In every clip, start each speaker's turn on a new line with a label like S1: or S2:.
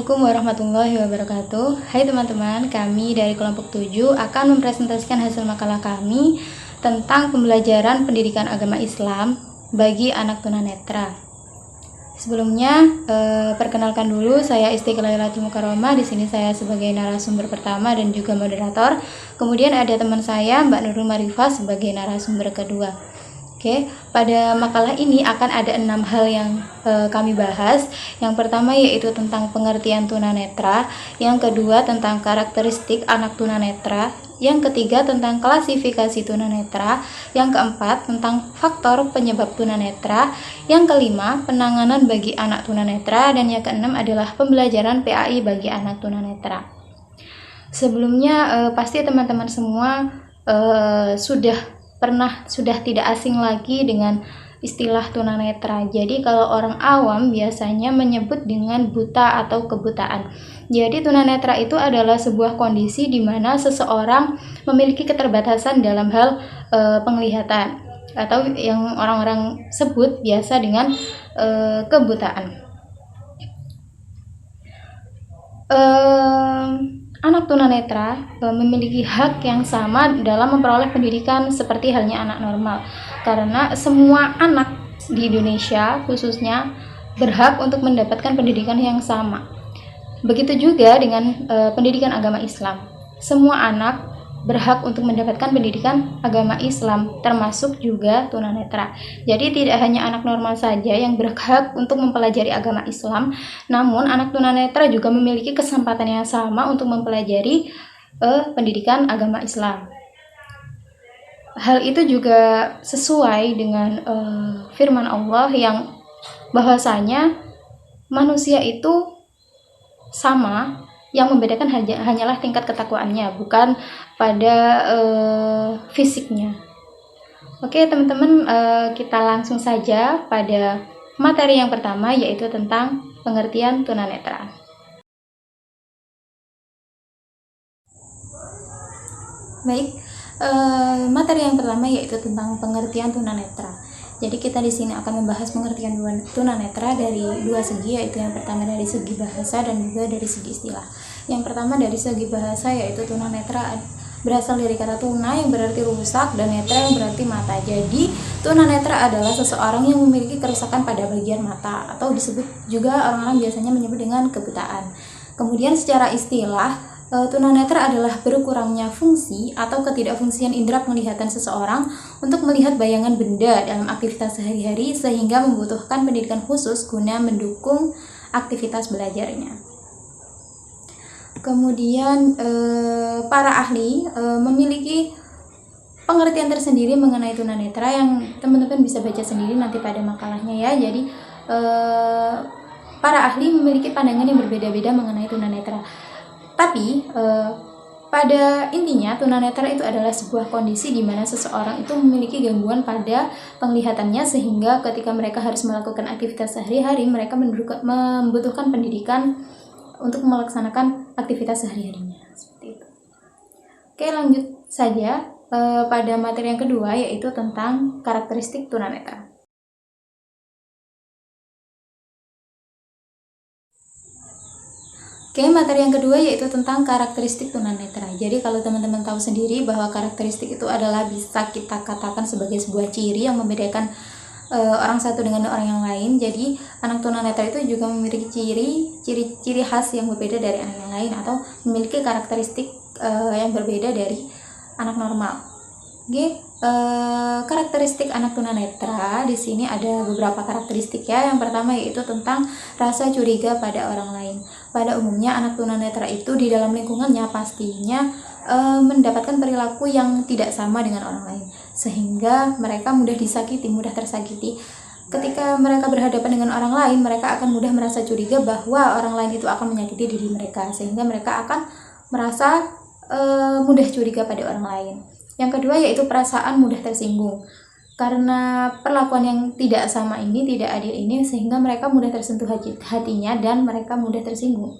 S1: Assalamualaikum warahmatullahi wabarakatuh. Hai teman-teman, kami dari kelompok 7 akan mempresentasikan hasil makalah kami tentang pembelajaran pendidikan agama Islam bagi anak tunanetra. Sebelumnya, perkenalkan dulu, saya Istiqlalilatul Mukarramah. Di sini saya sebagai narasumber pertama dan juga moderator. Kemudian ada teman saya, Mbak Nurul Marifah, sebagai narasumber kedua. Oke, pada makalah ini akan ada 6 hal yang kami bahas. Yang pertama yaitu tentang pengertian tunanetra, yang kedua tentang karakteristik anak tunanetra, yang ketiga tentang klasifikasi tunanetra, yang keempat tentang faktor penyebab tunanetra, yang kelima penanganan bagi anak tunanetra, dan yang keenam adalah pembelajaran PAI bagi anak tunanetra. Sebelumnya pasti teman-teman semua sudah tidak asing lagi dengan istilah tunanetra. Jadi kalau orang awam biasanya menyebut dengan buta atau kebutaan. Jadi tunanetra itu adalah sebuah kondisi di mana seseorang memiliki keterbatasan dalam hal penglihatan, atau yang orang-orang sebut biasa dengan kebutaan. Anak tunanetra memiliki hak yang sama dalam memperoleh pendidikan seperti halnya anak normal, karena semua anak di Indonesia khususnya berhak untuk mendapatkan pendidikan yang sama. Begitu juga dengan pendidikan agama Islam. Semua anak berhak untuk mendapatkan pendidikan agama Islam, termasuk juga tunanetra. Jadi tidak hanya anak normal saja yang berhak untuk mempelajari agama Islam, namun anak tunanetra juga memiliki kesempatan yang sama untuk mempelajari pendidikan agama Islam. Hal itu juga sesuai dengan firman Allah yang bahwasanya manusia itu sama, yang membedakan hanyalah tingkat ketakwaannya, bukan pada fisiknya. Oke teman-teman, kita langsung saja pada materi yang pertama, yaitu tentang pengertian tunanetra. Baik, materi yang pertama yaitu tentang pengertian tunanetra. Jadi kita di sini akan membahas pengertian tunanetra dari dua segi, yaitu yang pertama dari segi bahasa dan juga dari segi istilah. Yang pertama dari segi bahasa, yaitu tunanetra berasal dari kata tuna yang berarti rusak dan netra yang berarti mata. Jadi tunanetra adalah seseorang yang memiliki kerusakan pada bagian mata, atau disebut juga orang-orang biasanya menyebut dengan kebutaan. Kemudian secara istilah, tunanetra adalah berkurangnya fungsi atau ketidakfungsian indera penglihatan seseorang untuk melihat bayangan benda dalam aktivitas sehari-hari, sehingga membutuhkan pendidikan khusus guna mendukung aktivitas belajarnya. Kemudian para ahli memiliki pengertian tersendiri mengenai tunanetra yang teman-teman bisa baca sendiri nanti pada makalahnya ya. Jadi para ahli memiliki pandangan yang berbeda-beda mengenai tunanetra. Tapi pada intinya tunanetra itu adalah sebuah kondisi di mana seseorang itu memiliki gangguan pada penglihatannya, sehingga ketika mereka harus melakukan aktivitas sehari-hari mereka membutuhkan pendidikan untuk melaksanakan aktivitas sehari-harinya, seperti itu. Oke, lanjut saja pada materi yang kedua, yaitu tentang karakteristik tunanetra. Oke, materi yang kedua yaitu tentang karakteristik tunanetra. Jadi kalau teman-teman tahu sendiri bahwa karakteristik itu adalah bisa kita katakan sebagai sebuah ciri yang membedakan orang satu dengan orang yang lain. Jadi anak tunanetra itu juga memiliki ciri khas yang berbeda dari anak yang lain, atau memiliki karakteristik yang berbeda dari anak normal. Oke, karakteristik anak tunanetra di sini ada beberapa karakteristik ya. Yang pertama yaitu tentang rasa curiga pada orang lain. Pada umumnya anak tunanetra itu di dalam lingkungannya pastinya mendapatkan perilaku yang tidak sama dengan orang lain, sehingga mereka mudah tersakiti. Ketika mereka berhadapan dengan orang lain, mereka akan mudah merasa curiga bahwa orang lain itu akan menyakiti diri mereka, sehingga mereka akan merasa mudah curiga pada orang lain. Yang kedua yaitu perasaan mudah tersinggung. Karena perlakuan yang tidak sama ini, tidak adil ini, sehingga mereka mudah tersentuh hatinya dan mereka mudah tersinggung.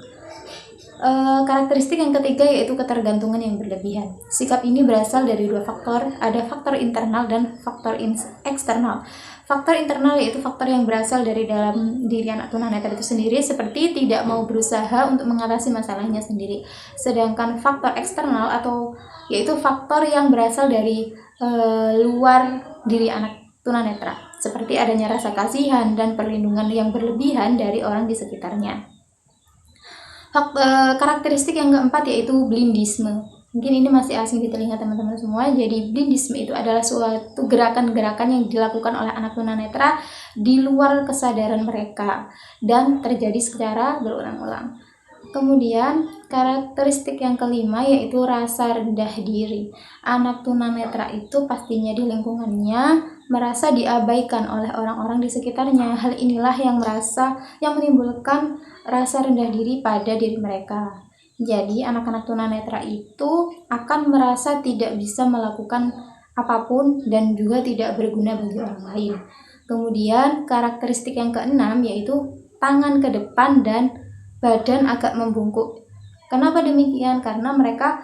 S1: Karakteristik yang ketiga yaitu ketergantungan yang berlebihan. Sikap ini berasal dari dua faktor, ada faktor internal dan faktor eksternal. Faktor internal yaitu faktor yang berasal dari dalam diri anak tunanetra itu sendiri, seperti tidak mau berusaha untuk mengatasi masalahnya sendiri. Sedangkan faktor eksternal atau yaitu faktor yang berasal dari luar diri anak tunanetra, seperti adanya rasa kasihan dan perlindungan yang berlebihan dari orang di sekitarnya. Karakteristik yang keempat yaitu blindisme. Mungkin ini masih asing di telinga teman-teman semua. Jadi blindisme itu adalah suatu gerakan-gerakan yang dilakukan oleh anak tunanetra di luar kesadaran mereka dan terjadi secara berulang-ulang. Kemudian karakteristik yang kelima yaitu rasa rendah diri. Anak tunanetra itu pastinya di lingkungannya merasa diabaikan oleh orang-orang di sekitarnya. Hal inilah yang menimbulkan rasa rendah diri pada diri mereka. Jadi anak-anak tunanetra itu akan merasa tidak bisa melakukan apapun dan juga tidak berguna bagi orang lain. Kemudian karakteristik yang keenam yaitu tangan ke depan dan badan agak membungkuk. Kenapa demikian? Karena mereka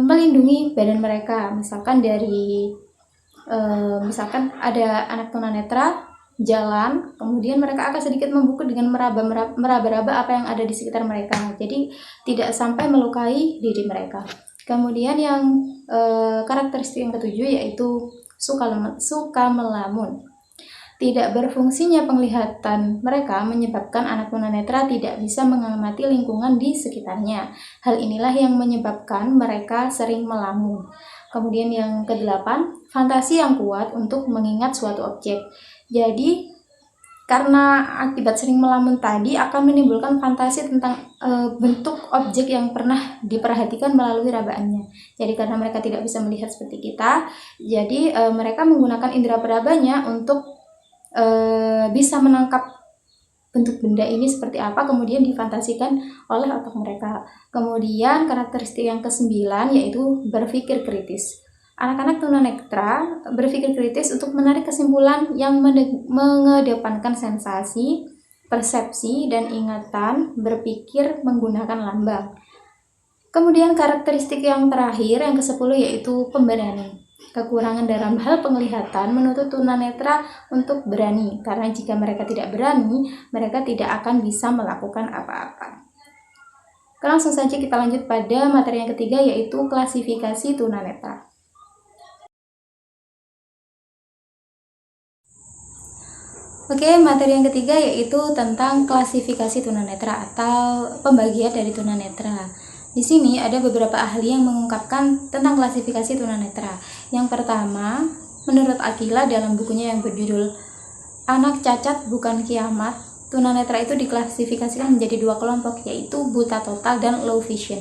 S1: melindungi badan mereka. Misalkan ada anak tunanetra jalan, kemudian mereka akan sedikit membungkuk dengan meraba-raba apa yang ada di sekitar mereka. Jadi tidak sampai melukai diri mereka. Kemudian yang karakteristik yang ketujuh yaitu suka melamun. Tidak berfungsinya penglihatan mereka menyebabkan anak tunanetra tidak bisa mengamati lingkungan di sekitarnya. Hal inilah yang menyebabkan mereka sering melamun. Kemudian yang kedelapan, fantasi yang kuat untuk mengingat suatu objek. Jadi karena akibat sering melamun tadi akan menimbulkan fantasi tentang bentuk objek yang pernah diperhatikan melalui rabaannya. Jadi karena mereka tidak bisa melihat seperti kita, jadi mereka menggunakan indera perabanya untuk bisa menangkap bentuk benda ini seperti apa, kemudian difantasikan oleh otak mereka. Kemudian karakteristik yang ke-9 yaitu berpikir kritis. Anak-anak tunanetra berpikir kritis untuk menarik kesimpulan yang mengedepankan sensasi, persepsi, dan ingatan, berpikir menggunakan lambang. Kemudian karakteristik yang terakhir, yang ke-10 yaitu pemberani. Kekurangan dalam hal penglihatan menuntut tunanetra untuk berani, karena jika mereka tidak berani, mereka tidak akan bisa melakukan apa-apa. Langsung saja kita lanjut pada materi yang ketiga yaitu klasifikasi tunanetra. Oke, materi yang ketiga yaitu tentang klasifikasi tunanetra atau pembagian dari tunanetra. Di sini ada beberapa ahli yang mengungkapkan tentang klasifikasi tunanetra. Yang pertama, menurut Akila dalam bukunya yang berjudul Anak Cacat Bukan Kiamat, tunanetra itu diklasifikasikan menjadi dua kelompok, yaitu buta total dan low vision.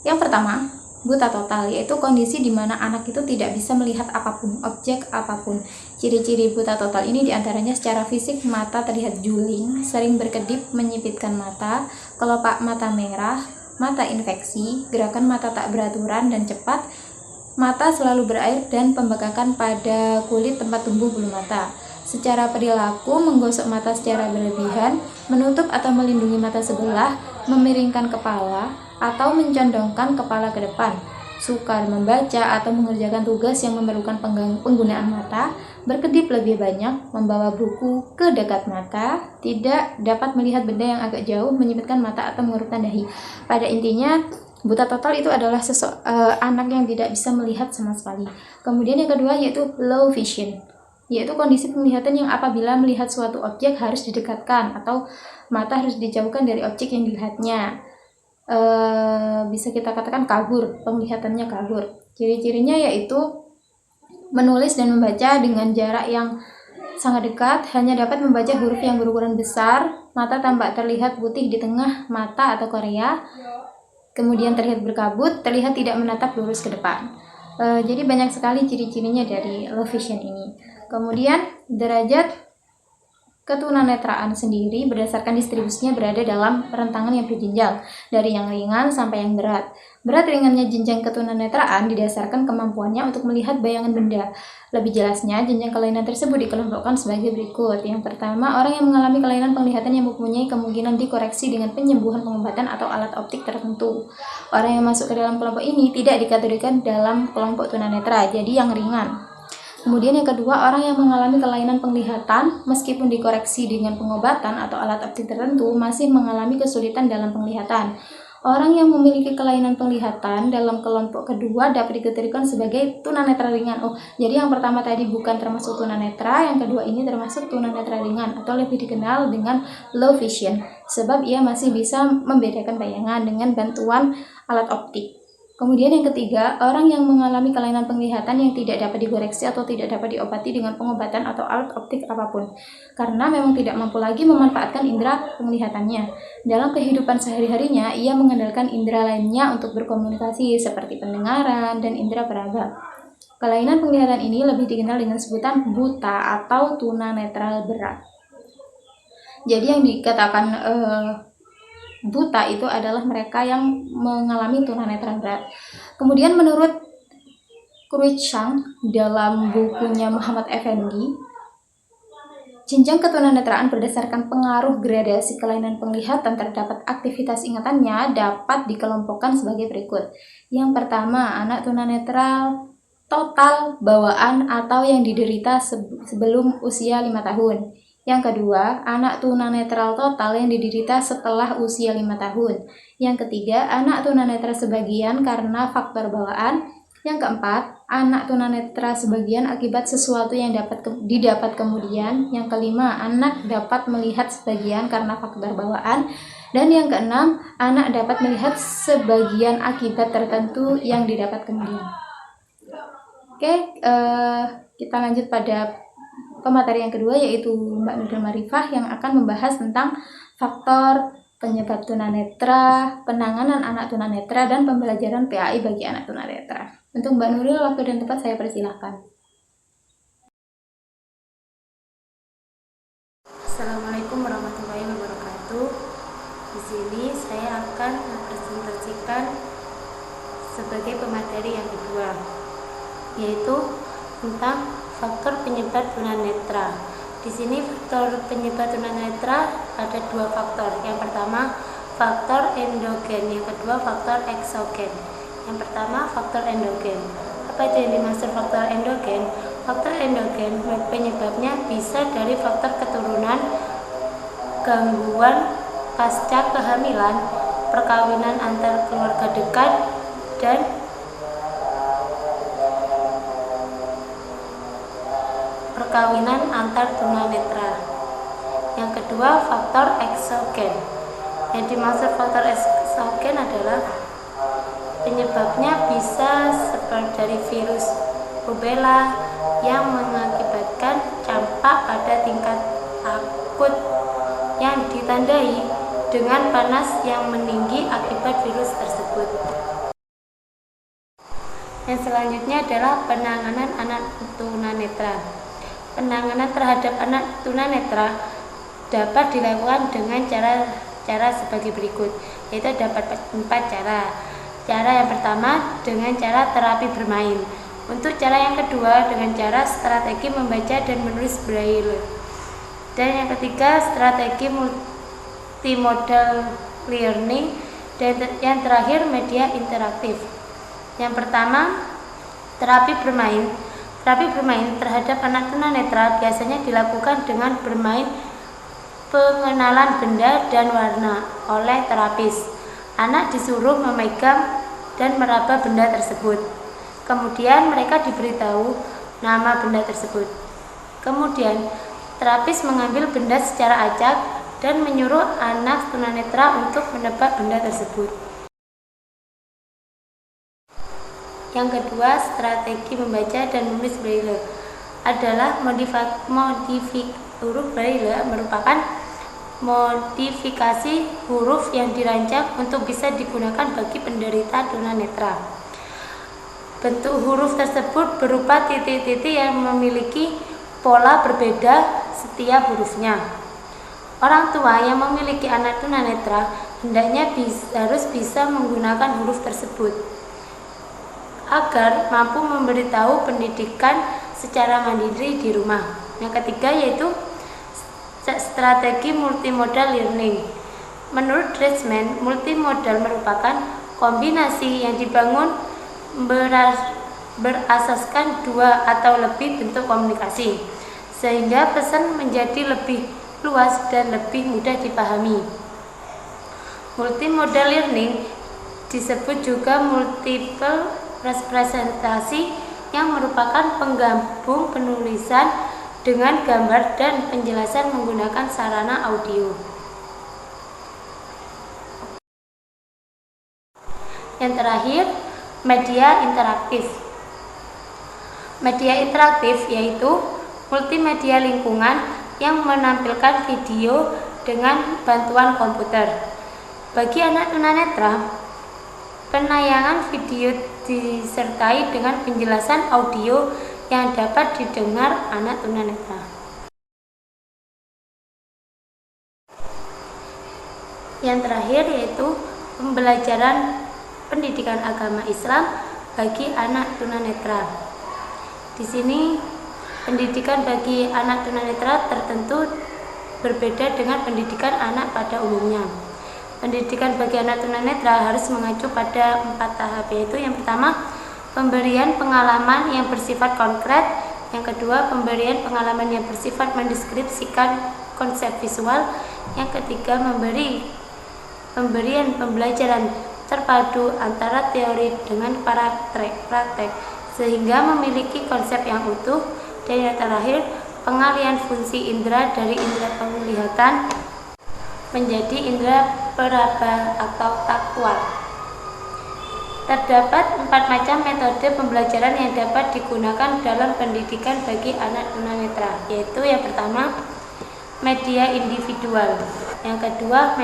S1: Yang pertama, buta total, yaitu kondisi di mana anak itu tidak bisa melihat apapun, objek apapun. Ciri-ciri buta total ini diantaranya secara fisik, mata terlihat juling, sering berkedip, menyipitkan mata, kelopak mata merah, mata infeksi, gerakan mata tak beraturan dan cepat, mata selalu berair, dan pembekakan pada kulit tempat tumbuh bulu mata. Secara perilaku, menggosok mata secara berlebihan, menutup atau melindungi mata sebelah, memiringkan kepala, atau mencondongkan kepala ke depan, sukar membaca atau mengerjakan tugas yang memerlukan penggunaan mata, berkedip lebih banyak, membawa buku ke dekat mata, tidak dapat melihat benda yang agak jauh, menyipitkan mata atau mengerutkan dahi. Pada intinya, buta total itu adalah anak yang tidak bisa melihat sama sekali. Kemudian yang kedua yaitu low vision, yaitu kondisi penglihatan yang apabila melihat suatu objek harus didekatkan atau mata harus dijauhkan dari objek yang dilihatnya. Bisa kita katakan kabur, penglihatannya kabur. Ciri-cirinya yaitu menulis dan membaca dengan jarak yang sangat dekat, hanya dapat membaca huruf yang berukuran besar, mata tampak terlihat putih di tengah mata atau korea, kemudian terlihat berkabut, terlihat tidak menatap lurus ke depan. Jadi banyak sekali ciri-cirinya dari low vision ini. Kemudian derajat Ketunanetraan sendiri berdasarkan distribusinya berada dalam rentangan yang berjenjang, dari yang ringan sampai yang berat. Berat ringannya jenjang ketunanetraan didasarkan kemampuannya untuk melihat bayangan benda. Lebih jelasnya, jenjang kelainan tersebut dikelompokkan sebagai berikut. Yang pertama, orang yang mengalami kelainan penglihatan yang mempunyai kemungkinan dikoreksi dengan penyembuhan, pengobatan, atau alat optik tertentu. Orang yang masuk ke dalam kelompok ini tidak dikategorikan dalam kelompok tunanetra, jadi yang ringan. Kemudian yang kedua, orang yang mengalami kelainan penglihatan meskipun dikoreksi dengan pengobatan atau alat optik tertentu masih mengalami kesulitan dalam penglihatan. Orang yang memiliki kelainan penglihatan dalam kelompok kedua dapat dikategorikan sebagai tunanetra ringan. Jadi yang pertama tadi bukan termasuk tunanetra, yang kedua ini termasuk tunanetra ringan atau lebih dikenal dengan low vision, sebab ia masih bisa membedakan bayangan dengan bantuan alat optik. Kemudian yang ketiga, orang yang mengalami kelainan penglihatan yang tidak dapat dikoreksi atau tidak dapat diobati dengan pengobatan atau alat optik apapun, karena memang tidak mampu lagi memanfaatkan indera penglihatannya. Dalam kehidupan sehari-harinya, ia mengandalkan indera lainnya untuk berkomunikasi seperti pendengaran dan indera peraba. Kelainan penglihatan ini lebih dikenal dengan sebutan buta atau tunanetra berat. Jadi yang dikatakan buta itu adalah mereka yang mengalami tunanetra berat. Kemudian menurut Cruikshank dalam bukunya Muhammad Effendi, jenjang ketunanetraan berdasarkan pengaruh gradasi kelainan penglihatan terdapat aktivitas ingatannya dapat dikelompokkan sebagai berikut. Yang pertama, anak tunanetra total bawaan atau yang diderita sebelum usia 5 tahun. Yang kedua, anak tunanetra total yang diderita setelah usia 5 tahun. Yang ketiga, anak tunanetra sebagian karena faktor bawaan. Yang keempat, anak tunanetra sebagian akibat sesuatu yang didapat kemudian. Yang kelima, anak dapat melihat sebagian karena faktor bawaan. Dan yang keenam, anak dapat melihat sebagian akibat tertentu yang didapat kemudian. Oke, kita lanjut pada pemateri yang kedua, yaitu Mbak Nurul Marifah yang akan membahas tentang faktor penyebab tunanetra, penanganan anak tunanetra, dan pembelajaran PAI bagi anak tunanetra. Untuk Mbak Nurul, waktu dan tempat saya persilahkan.
S2: Assalamualaikum warahmatullahi wabarakatuh. Di sini saya akan mempresentasikan sebagai pemateri yang kedua, yaitu tentang faktor penyebab tunanetra. Di sini faktor penyebab tunanetra ada dua faktor. Yang pertama faktor endogen, yang kedua faktor eksogen. Yang pertama faktor endogen. Apa itu yang dimaksud faktor endogen? Faktor endogen penyebabnya bisa dari faktor keturunan, gangguan pasca kehamilan, perkawinan antar keluarga dekat, dan perkawinan antar tunanetra. Yang kedua faktor eksogen. Yang dimaksud faktor eksogen adalah penyebabnya bisa seperti dari virus rubella yang mengakibatkan campak pada tingkat akut yang ditandai dengan panas yang meninggi akibat virus tersebut. Yang selanjutnya adalah penanganan anak tunanetra. Penanganan terhadap anak tunanetra dapat dilakukan dengan cara sebagai berikut, yaitu dapat 4 cara. Cara yang pertama dengan cara terapi bermain. Untuk cara yang kedua dengan cara strategi membaca dan menulis braille. Dan yang ketiga strategi multimodal learning, dan yang terakhir media interaktif. Yang pertama, terapi bermain. Terapi bermain terhadap anak tunanetra biasanya dilakukan dengan bermain pengenalan benda dan warna oleh terapis. Anak disuruh memegang dan meraba benda tersebut. Kemudian mereka diberitahu nama benda tersebut. Kemudian terapis mengambil benda secara acak dan menyuruh anak tunanetra untuk menebak benda tersebut. Yang kedua, strategi membaca dan menulis braille adalah huruf braille merupakan modifikasi huruf yang dirancang untuk bisa digunakan bagi penderita tunanetra. Bentuk huruf tersebut berupa titik-titik yang memiliki pola berbeda setiap hurufnya. Orang tua yang memiliki anak tunanetra hendaknya harus bisa menggunakan huruf tersebut agar mampu memberitahu pendidikan secara mandiri di rumah. Yang ketiga yaitu strategi multimodal learning. Menurut Dresman, multimodal merupakan kombinasi yang dibangun berasaskan dua atau lebih bentuk komunikasi, sehingga pesan menjadi lebih luas dan lebih mudah dipahami. Multimodal learning disebut juga multiple representasi, yang merupakan penggabung penulisan dengan gambar dan penjelasan menggunakan sarana audio. Yang terakhir, media interaktif. Media interaktif yaitu multimedia lingkungan yang menampilkan video dengan bantuan komputer. Bagi anak tunanetra, penayangan video disertai dengan penjelasan audio yang dapat didengar anak tunanetra. Yang terakhir yaitu pembelajaran pendidikan agama Islam bagi anak tunanetra. Di sini pendidikan bagi anak tunanetra tertentu berbeda dengan pendidikan anak pada umumnya. Pendidikan bagi anak tunanetra harus mengacu pada 4 tahap, yaitu yang pertama, pemberian pengalaman yang bersifat konkret. Yang kedua, pemberian pengalaman yang bersifat mendeskripsikan konsep visual. Yang ketiga, pemberian pembelajaran terpadu antara teori dengan praktek sehingga memiliki konsep yang utuh. Dan yang terakhir, pengalihan fungsi indera dari indera penglihatan menjadi indera peraba atau takwal. Terdapat 4 macam metode pembelajaran yang dapat digunakan dalam pendidikan bagi anak tunanetra, yaitu yang pertama, media individual. Yang kedua,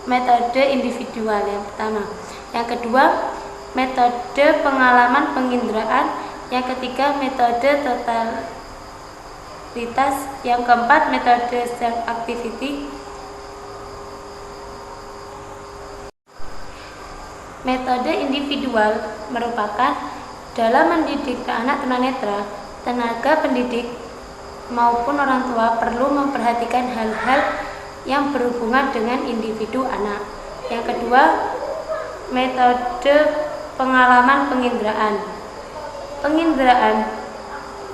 S2: metode individual yang pertama. Yang kedua, metode pengalaman penginderaan. Yang ketiga, metode totalitas. Yang keempat, metode self activity. Metode individual merupakan dalam mendidik anak tunanetra, tenaga pendidik maupun orang tua perlu memperhatikan hal-hal yang berhubungan dengan individu anak. Yang kedua, metode pengalaman penginderaan. Penginderaan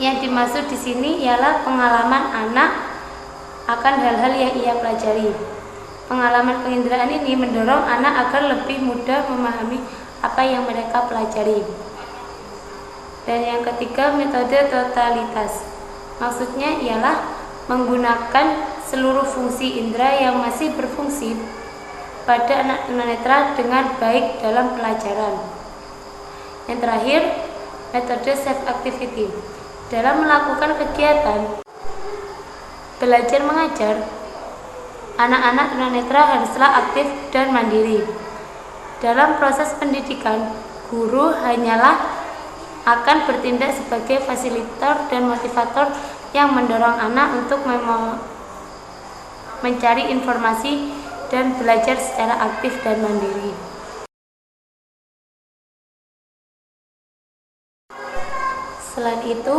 S2: yang dimaksud di sini ialah pengalaman anak akan hal-hal yang ia pelajari. Pengalaman penginderaan ini mendorong anak agar lebih mudah memahami apa yang mereka pelajari. Dan yang ketiga, metode totalitas. Maksudnya ialah menggunakan seluruh fungsi indera yang masih berfungsi pada anak tunanetra dengan baik dalam pelajaran. Yang terakhir, metode self activity. Dalam melakukan kegiatan belajar mengajar, anak-anak tunanetra haruslah aktif dan mandiri. Dalam proses pendidikan, guru hanyalah akan bertindak sebagai fasilitator dan motivator yang mendorong anak untuk mencari informasi dan belajar secara aktif dan mandiri. Selain itu,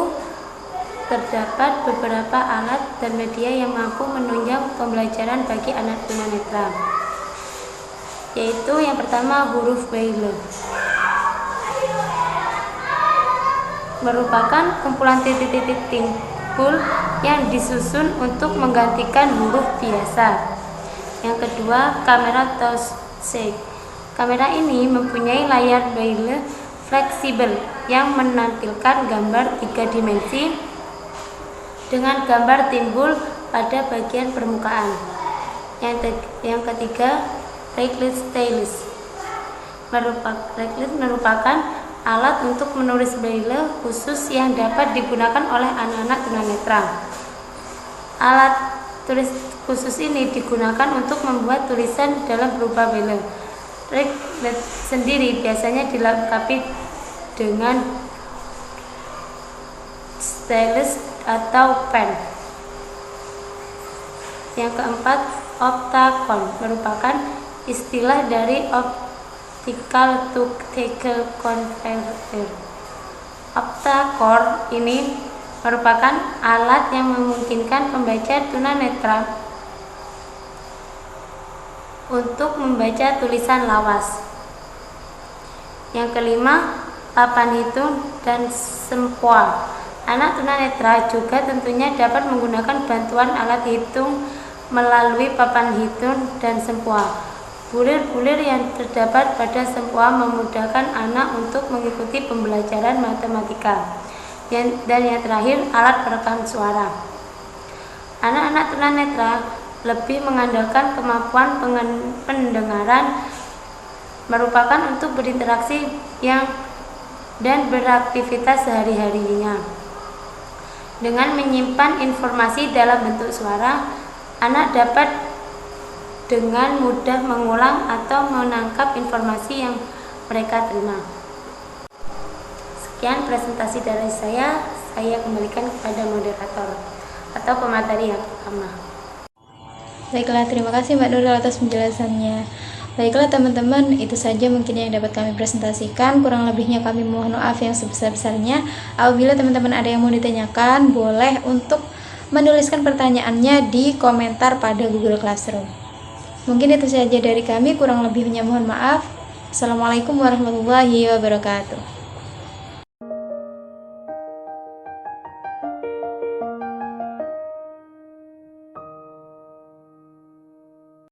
S2: terdapat beberapa alat dan media yang mampu menunjang pembelajaran bagi anak tunanetra, yaitu yang pertama, huruf Braille. Merupakan kumpulan titik-titik timbul yang disusun untuk menggantikan huruf biasa. Yang kedua, kamera touchscreen. Kamera ini mempunyai layar Braille fleksibel yang menampilkan gambar 3 dimensi dengan gambar timbul pada bagian permukaan. Yang ketiga, Braille stylus. Merupakan alat untuk menulis Braille khusus yang dapat digunakan oleh anak-anak tunanetra. Alat tulis khusus ini digunakan untuk membuat tulisan dalam berupa Braille. Braille sendiri biasanya dilengkapi dengan stylus atau pen. Yang keempat, optakon merupakan istilah dari optical to digital converter. Optacore ini merupakan alat yang memungkinkan pembaca tunanetra untuk membaca tulisan lawas. Yang kelima, papan hitung dan sempoa. Anak tunanetra juga tentunya dapat menggunakan bantuan alat hitung melalui papan hitung dan sempoa. Bulir-bulir yang terdapat pada sempoa memudahkan anak untuk mengikuti pembelajaran matematika. Dan yang terakhir, alat perekam suara. Anak-anak tunanetra lebih mengandalkan kemampuan pendengaran merupakan untuk berinteraksi dan beraktivitas sehari-harinya. Dengan menyimpan informasi dalam bentuk suara, anak dapat dengan mudah mengulang atau menangkap informasi yang mereka terima. Sekian presentasi dari saya kembalikan kepada moderator atau pemateri yang pertama.
S1: Baiklah, terima kasih Mbak Nurul atas penjelasannya. Baiklah teman-teman, itu saja mungkin yang dapat kami presentasikan. Kurang lebihnya kami mohon maaf yang sebesar-besarnya. Apabila teman-teman ada yang mau ditanyakan, boleh untuk menuliskan pertanyaannya di komentar pada Google Classroom. Mungkin itu saja dari kami, kurang lebihnya mohon maaf. Assalamualaikum warahmatullahi wabarakatuh.